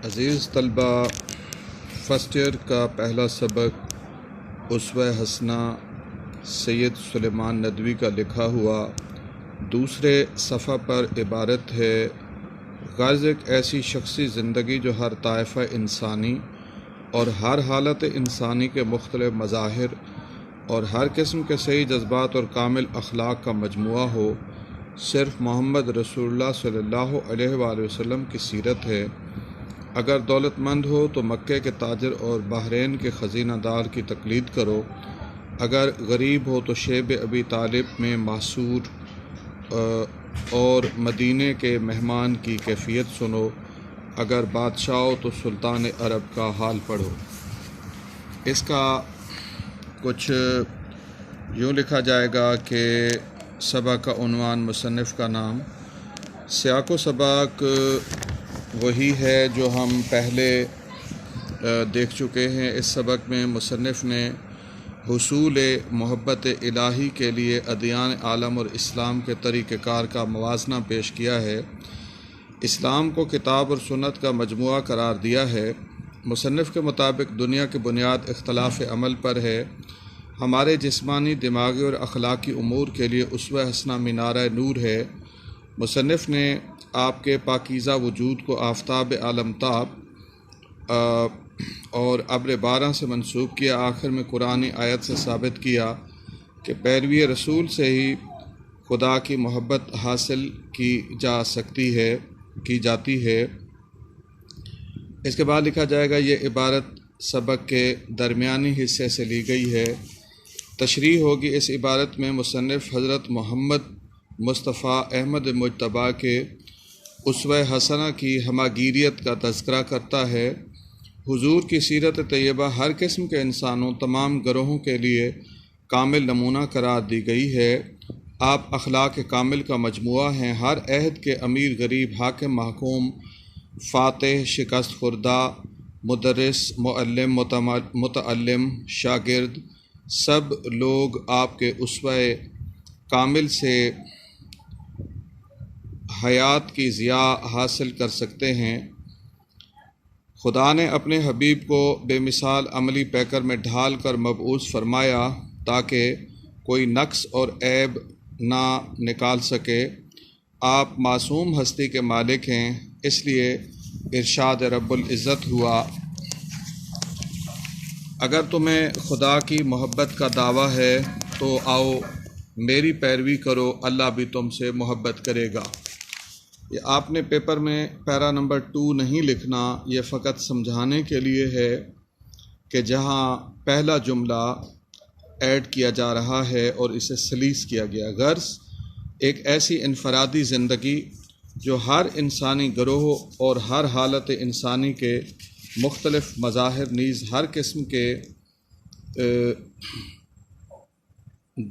عزیز طلبہ، first year کا پہلا سبق اسوہ حسنہ سید سلیمان ندوی کا لکھا ہوا دوسرے صفحہ پر عبارت ہے: غرض ایک ایسی شخصی زندگی جو ہر طائفہ انسانی اور ہر حالت انسانی کے مختلف مظاہر اور ہر قسم کے صحیح جذبات اور کامل اخلاق کا مجموعہ ہو، صرف محمد رسول اللہ صلی اللہ علیہ وآلہ وسلم کی سیرت ہے۔ اگر دولت مند ہو تو مکے کے تاجر اور بحرین کے خزینہ دار کی تقلید کرو، اگر غریب ہو تو شیب ابی طالب میں محصور اور مدینے کے مہمان کی کیفیت سنو، اگر بادشاہ ہو تو سلطان عرب کا حال پڑھو۔ اس کا کچھ یوں لکھا جائے گا کہ سبق کا عنوان، مصنف کا نام، سیاق و سباق وہی ہے جو ہم پہلے دیکھ چکے ہیں۔ اس سبق میں مصنف نے حصول محبت الہی کے لیے ادیان عالم اور اسلام کے طریقہ کار کا موازنہ پیش کیا ہے۔ اسلام کو کتاب اور سنت کا مجموعہ قرار دیا ہے۔ مصنف کے مطابق دنیا کی بنیاد اختلاف عمل پر ہے۔ ہمارے جسمانی، دماغی اور اخلاقی امور کے لیے اسوہ حسنہ مینارہ نور ہے۔ مصنف نے آپ کے پاکیزہ وجود کو آفتاب عالمتاب اور ابر بارہ سے منسوب کیا۔ آخر میں قرآنی آیت سے ثابت کیا کہ پیروی رسول سے ہی خدا کی محبت حاصل کی جاتی ہے۔ اس کے بعد لکھا جائے گا، یہ عبارت سبق کے درمیانی حصے سے لی گئی ہے۔ تشریح ہوگی۔ اس عبارت میں مصنف حضرت محمد مصطفیٰ احمد مجتبیٰ کے اسوہ حسنہ کی ہماگیریت کا تذکرہ کرتا ہے۔ حضور کی سیرت طیبہ ہر قسم کے انسانوں، تمام گروہوں کے لیے کامل نمونہ قرار دی گئی ہے۔ آپ اخلاق کامل کا مجموعہ ہیں۔ ہر عہد کے امیر، غریب، حاکم، محکوم، فاتح، شکست خوردہ، مدرس، معلم، متعلم، شاگرد، سب لوگ آپ کے اسوہ کامل سے حیات کی ضیاء حاصل کر سکتے ہیں۔ خدا نے اپنے حبیب کو بے مثال عملی پیکر میں ڈھال کر مبعوث فرمایا تاکہ کوئی نقص اور عیب نہ نکال سکے۔ آپ معصوم ہستی کے مالک ہیں، اس لیے ارشاد رب العزت ہوا، اگر تمہیں خدا کی محبت کا دعویٰ ہے تو آؤ میری پیروی کرو، اللہ بھی تم سے محبت کرے گا۔ یہ آپ نے پیپر میں پیرا نمبر 2 نہیں لکھنا، یہ فقط سمجھانے کے لیے ہے کہ جہاں پہلا جملہ ایڈ کیا جا رہا ہے اور اسے سلیس کیا گیا۔ غرض ایک ایسی انفرادی زندگی جو ہر انسانی گروہ اور ہر حالت انسانی کے مختلف مظاہر نیز ہر قسم کے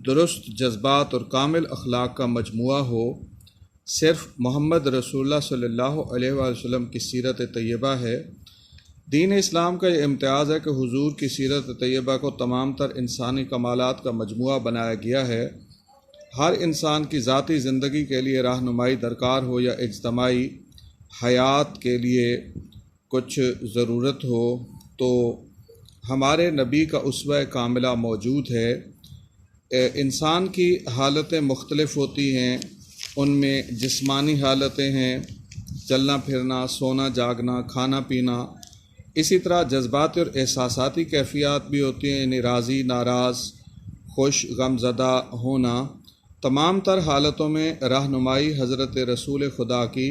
درست جذبات اور کامل اخلاق کا مجموعہ ہو، صرف محمد رسول اللہ صلی اللہ علیہ وآلہ وسلم کی سیرت طیبہ ہے۔ دین اسلام کا یہ امتیاز ہے کہ حضور کی سیرت طیبہ کو تمام تر انسانی کمالات کا مجموعہ بنایا گیا ہے۔ ہر انسان کی ذاتی زندگی کے لیے رہنمائی درکار ہو یا اجتماعی حیات کے لیے کچھ ضرورت ہو تو ہمارے نبی کا اسوہ کاملہ موجود ہے۔ انسان کی حالتیں مختلف ہوتی ہیں، ان میں جسمانی حالتیں ہیں، چلنا پھرنا، سونا جاگنا، کھانا پینا، اسی طرح جذباتی اور احساساتی کیفیات بھی ہوتی ہیں، یعنی راضی، ناراض، خوش، غم زدہ ہونا۔ تمام تر حالتوں میں رہنمائی حضرت رسول خدا کی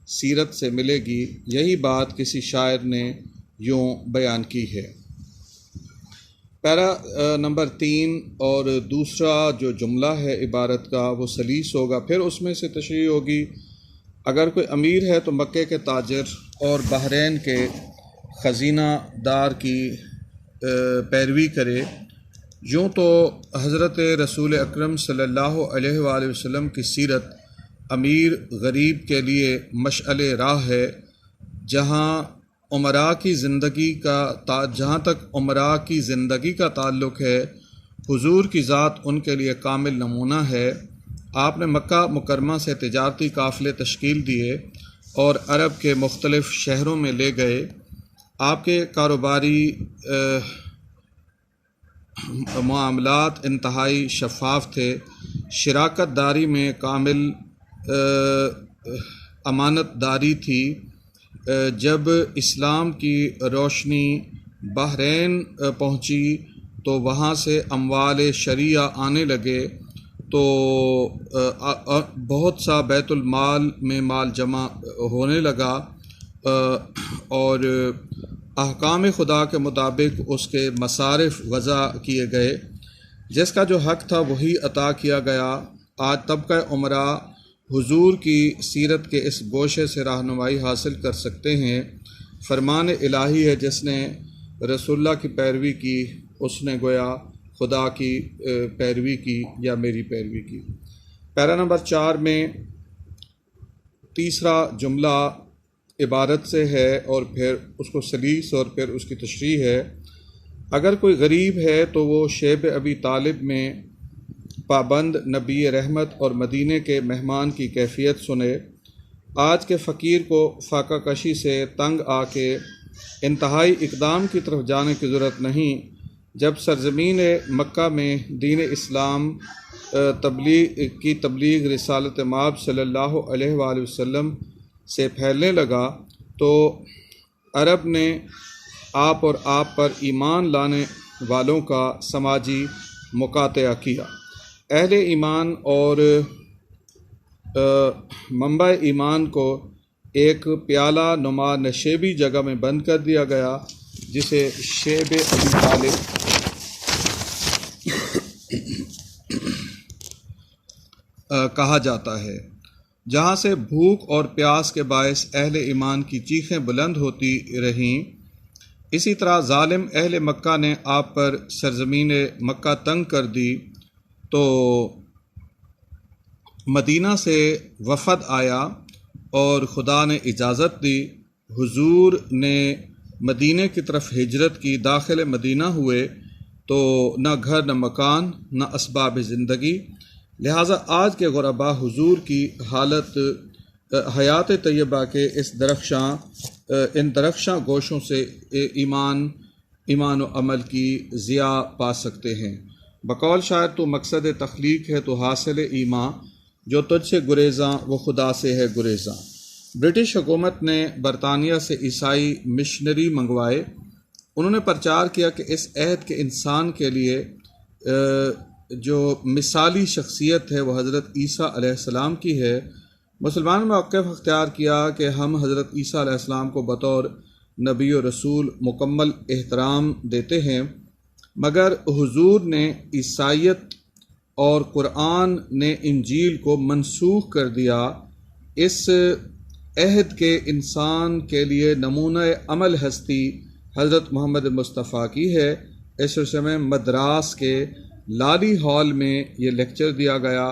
سیرت سے ملے گی۔ یہی بات کسی شاعر نے یوں بیان کی ہے۔ پیرا نمبر 3 اور دوسرا جو جملہ ہے عبارت کا وہ سلیس ہوگا، پھر اس میں سے تشریح ہوگی۔ اگر کوئی امیر ہے تو مکے کے تاجر اور بحرین کے خزینہ دار کی پیروی کرے۔ یوں تو حضرت رسول اکرم صلی اللہ علیہ وآلہ وسلم کی سیرت امیر غریب کے لیے مشعل راہ ہے۔ جہاں تک امراء کی زندگی کا تعلق ہے، حضور کی ذات ان کے لیے کامل نمونہ ہے۔ آپ نے مکہ مکرمہ سے تجارتی قافلے تشکیل دیے، اور عرب کے مختلف شہروں میں لے گئے۔ آپ کے کاروباری معاملات انتہائی شفاف تھے، شراکت داری میں کامل امانت داری تھی۔ جب اسلام کی روشنی بحرین پہنچی تو وہاں سے اموال شرعیہ آنے لگے، تو بہت سا بیت المال میں مال جمع ہونے لگا، اور احکام خدا کے مطابق اس کے مصارف وضع کیے گئے۔ جس کا جو حق تھا وہی عطا کیا گیا۔ آج طبقہ عمرہ حضور کی سیرت کے اس گوشے سے رہنمائی حاصل کر سکتے ہیں۔ فرمان الہی ہے، جس نے رسول اللہ کی پیروی کی اس نے گویا خدا کی پیروی کی یا میری پیروی کی۔ پیرا نمبر 4 میں تیسرا جملہ عبارت سے ہے اور پھر اس کو سلیس اور پھر اس کی تشریح ہے۔ اگر کوئی غریب ہے تو وہ شیب ابی طالب میں پابند نبی رحمت اور مدینے کے مہمان کی کیفیت سنے۔ آج کے فقیر کو فاقہ کشی سے تنگ آ کے انتہائی اقدام کی طرف جانے کی ضرورت نہیں۔ جب سرزمین مکہ میں دین اسلام کی تبلیغ رسالت مآب صلی اللہ علیہ وآلہ وسلم سے پھیلنے لگا تو عرب نے آپ اور آپ پر ایمان لانے والوں کا سماجی مقاطعہ کیا۔ اہل ایمان اور منبع ایمان کو ایک پیالہ نما نشیبی جگہ میں بند کر دیا گیا، جسے شیب ابی طالب کہا جاتا ہے، جہاں سے بھوک اور پیاس کے باعث اہل ایمان کی چیخیں بلند ہوتی رہیں۔ اسی طرح ظالم اہل مکہ نے آپ پر سرزمین مکہ تنگ کر دی تو مدینہ سے وفد آیا اور خدا نے اجازت دی۔ حضور نے مدینہ کی طرف ہجرت کی، داخل مدینہ ہوئے تو نہ گھر نہ مکان نہ اسباب زندگی، لہٰذا آج کے غربا حضور کی حیات طیبہ کے ان درخشاں گوشوں سے ایمان و عمل کی ضیاء پا سکتے ہیں۔ بقول شاعر تو مقصد تخلیق ہے تو حاصل ایمان، جو تجھ سے گریزاں وہ خدا سے ہے گریزاں۔ برٹش حکومت نے برطانیہ سے عیسائی مشنری منگوائے۔ انہوں نے پرچار کیا کہ اس عہد کے انسان کے لیے جو مثالی شخصیت ہے وہ حضرت عیسیٰ علیہ السلام کی ہے۔ مسلمانوں نے موقف اختیار کیا کہ ہم حضرت عیسیٰ علیہ السلام کو بطور نبی و رسول مکمل احترام دیتے ہیں، مگر حضور نے عیسائیت اور قرآن نے انجیل کو منسوخ کر دیا۔ اس عہد کے انسان کے لیے نمونہ عمل ہستی حضرت محمد مصطفیٰ کی ہے۔ اس سلسلے میں مدراس کے لالی ہال میں یہ لیکچر دیا گیا۔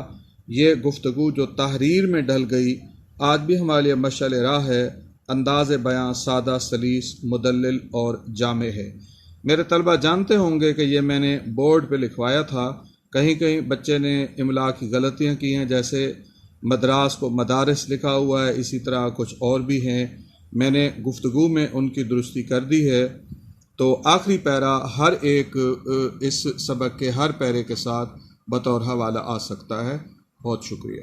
یہ گفتگو جو تحریر میں ڈھل گئی آج بھی ہمارے لیے مشعل راہ ہے۔ انداز بیاں سادہ، سلیس، مدلل اور جامع ہے۔ میرے طلبہ جانتے ہوں گے کہ یہ میں نے بورڈ پہ لکھوایا تھا، کہیں کہیں بچے نے املا کی غلطیاں کی ہیں، جیسے مدراس کو مدارس لکھا ہوا ہے، اسی طرح کچھ اور بھی ہیں، میں نے گفتگو میں ان کی درستی کر دی ہے۔ تو آخری پیرا ہر ایک اس سبق کے ہر پیرے کے ساتھ بطور حوالہ آ سکتا ہے۔ بہت شکریہ۔